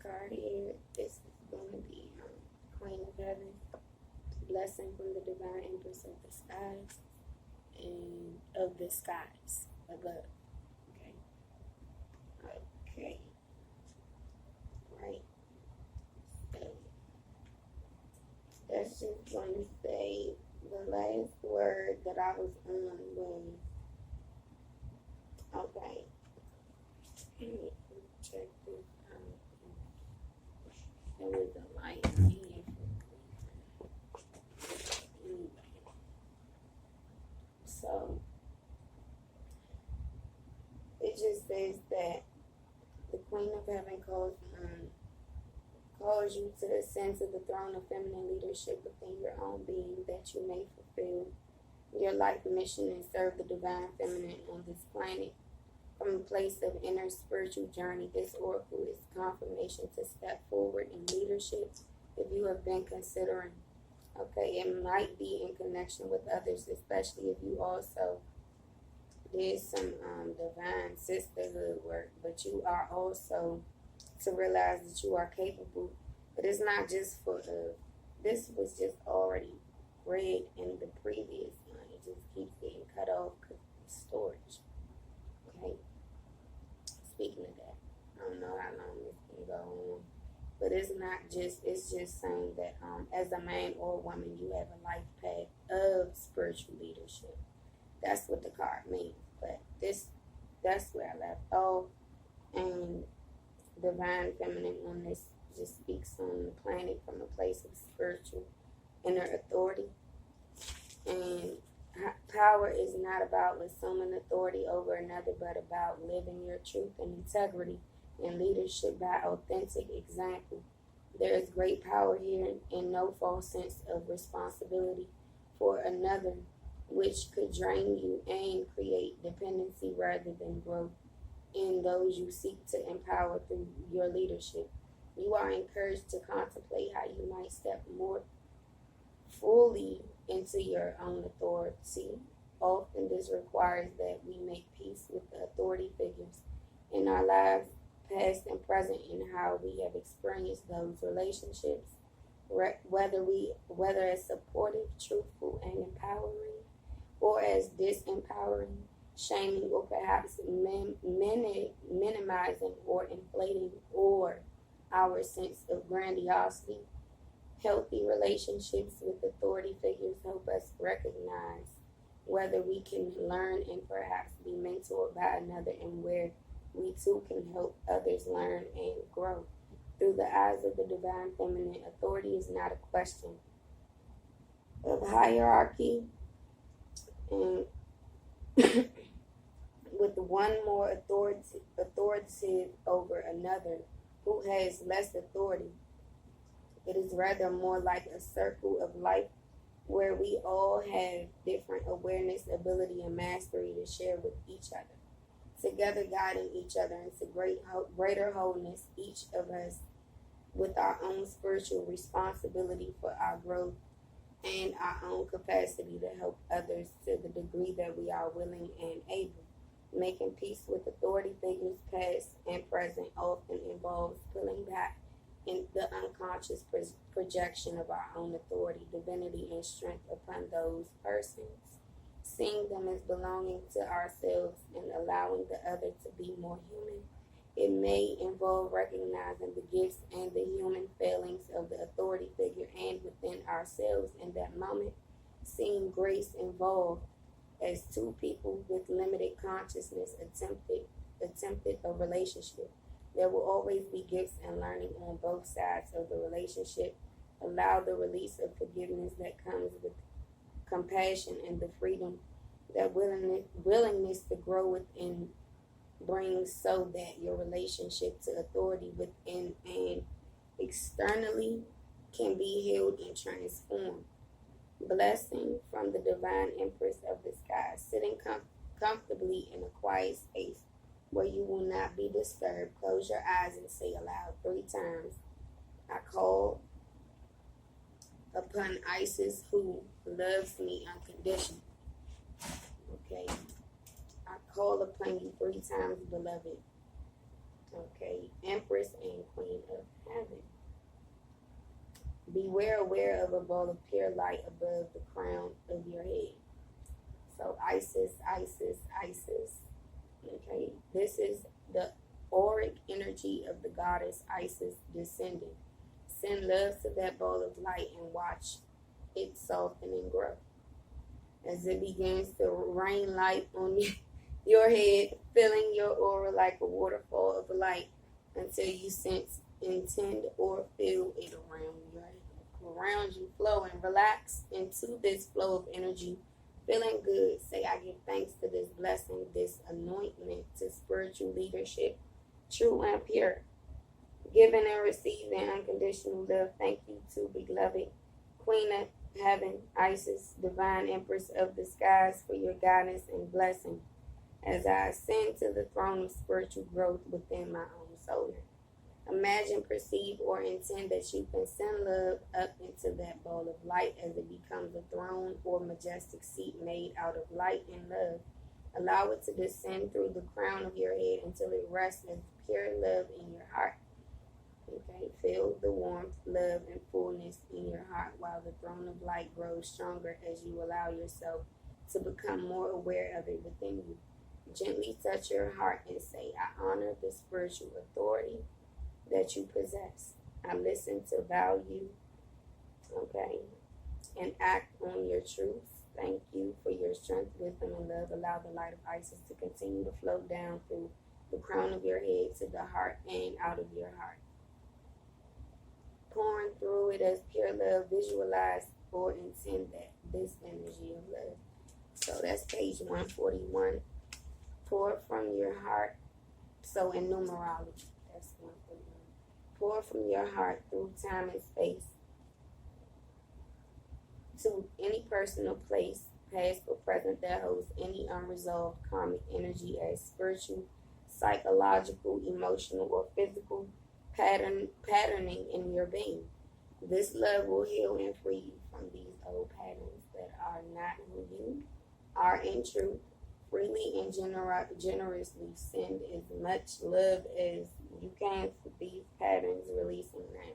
card here. This is going to be Queen of Heaven, blessing from the Divine Empress of the skies and of the skies above. Okay. Right. So that's just going to say the last word that I was on was okay. Let me check this out. There was a light in here. So it just says that the Queen of Heaven calls you to ascend to the throne of feminine leadership within your own being, that you may fulfill your life mission and serve the divine feminine on this planet. From a place of inner spiritual journey, this oracle is confirmation to step forward in leadership if you have been considering. Okay, it might be in connection with others, especially if you also did some divine sisterhood work, but you are also to realize that you are capable. But it's not just for this was just already read in the previous one. It just keeps getting cut off because of storage. Okay. Speaking of that, I don't know how long this can go on, but it's just saying that as a man or woman, you have a life path of spiritual leadership. That's what the card means. But that's where I left off. And divine feminine on this just speaks on the planet from a place of spiritual inner authority. And power is not about assuming authority over another, but about living your truth and integrity and leadership by authentic example. There is great power here and no false sense of responsibility for another, which could drain you and create dependency rather than growth in those you seek to empower through your leadership. You are encouraged to contemplate how you might step more fully into your own authority. Often this requires that we make peace with the authority figures in our lives, past and present, and how we have experienced those relationships, whether as supportive, truthful, and empowering, or as disempowering, shaming, or perhaps minimizing or inflating or our sense of grandiosity. Healthy relationships with authority figures help us recognize whether we can learn and perhaps be mentored by another, and where we too can help others learn and grow. Through the eyes of the divine feminine, authority is not a question of hierarchy, and with one more authoritative over another who has less authority. It is rather more like a circle of life where we all have different awareness, ability, and mastery to share with each other, together guiding each other into greater wholeness, each of us with our own spiritual responsibility for our growth and our own capacity to help others to the degree that we are willing and able. Making peace with authority figures, past and present, often involves pulling back in the unconscious projection of our own authority, divinity, and strength upon those persons, seeing them as belonging to ourselves and allowing the other to be more human. It may involve recognizing the gifts and the human failings of the authority figure and within ourselves in that moment, seeing grace involved as two people with limited consciousness attempted a relationship. There will always be gifts and learning on both sides of the relationship. Allow the release of forgiveness that comes with compassion and the freedom that willingness to grow within brings, so that your relationship to authority within and externally can be healed and transformed. Blessing from the divine Empress of the sky, sitting comfortably in a quiet space where you will not be disturbed. Close your eyes and say aloud 3 times, I call upon Isis who loves me unconditionally. Okay. I call upon you 3 times, beloved. Okay, Empress and Queen of Heaven. Beware aware of a ball of pure light above the crown of your head. So Isis, Isis, Isis. Okay, this is the auric energy of the goddess Isis descending. Send love to that ball of light and watch it soften and grow. As it begins to rain light on your head, filling your aura like a waterfall of light until you sense, intend, or feel it around you, flow and relax into this flow of energy, feeling good. Say, I give thanks to this blessing, this anointment to spiritual leadership, true and pure, giving and receiving unconditional love. Thank you to beloved Queen of Heaven, Isis, Divine Empress of the skies, for your guidance and blessing as I ascend to the throne of spiritual growth within my own soul. Imagine, perceive, or intend that you can send love up into that ball of light as it becomes a throne or majestic seat made out of light and love. Allow it to descend through the crown of your head until it rests as pure love in your heart. Okay, feel the warmth, love, and fullness in your heart while the throne of light grows stronger as you allow yourself to become more aware of it within you. Gently touch your heart and say, I honor the spiritual authority that you possess. I listen to value, okay, and act on your truth. Thank you for your strength, wisdom, and love. Allow the light of Isis to continue to flow down through the crown of your head to the heart and out of your heart. Pouring through it as pure love, visualize or intend that this energy of love. So that's page 141. Pour from your heart. So in numerology, that's 141. Pour from your heart through time and space to any person or place, past or present, that holds any unresolved karmic energy as spiritual, psychological, emotional, or physical patterning in your being. This love will heal and free you from these old patterns that are not who you are in truth. Freely and generously send as much love as you can for these patterns releasing now.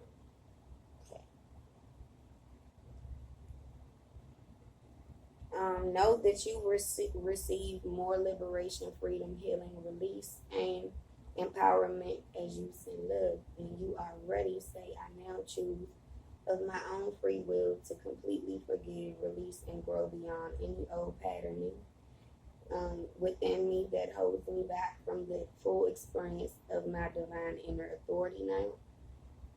Okay. Know that you receive more liberation, freedom, healing, release, and empowerment as you send love. And you are ready. Say, I now choose of my own free will to completely forgive, release, and grow beyond any old patterning within me that holds me back from the full experience of my divine inner authority now.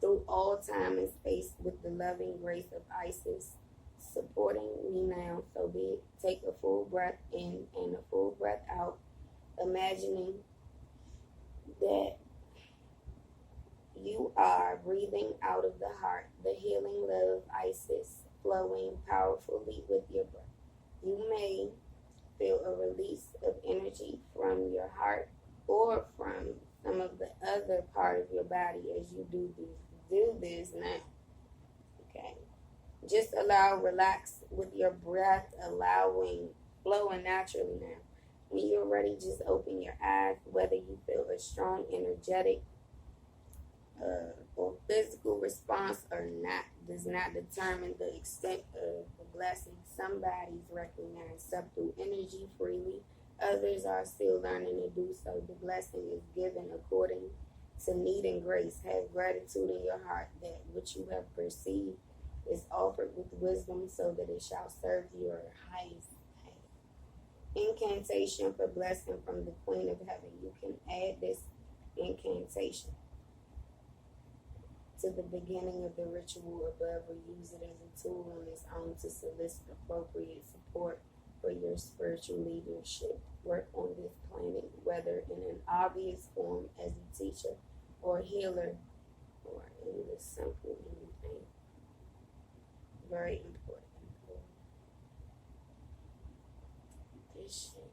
Through all time and space with the loving grace of Isis supporting me now, so be it. Take a full breath in and a full breath out, imagining that you are breathing out of the heart, the healing love Isis flowing powerfully with your breath. You may feel a release of energy from your heart or from some of the other part of your body as you do this now. Okay. Just relax with your breath, allowing flowing naturally now. When you're ready, just open your eyes. Whether you feel a strong, energetic, or physical response or not does not determine the extent of the blessing. Some bodies recognize subtle energy freely. Others are still learning to do so. The blessing is given according to need and grace. Have gratitude in your heart that what you have perceived is offered with wisdom so that it shall serve your highest pain. Incantation for blessing from the Queen of Heaven. You can add this incantation to the beginning of the ritual above or use it as a tool on its own to solicit appropriate support for your spiritual leadership. Work on this planet, whether in an obvious form as a teacher or a healer or in the simple anything. Very important. This shit.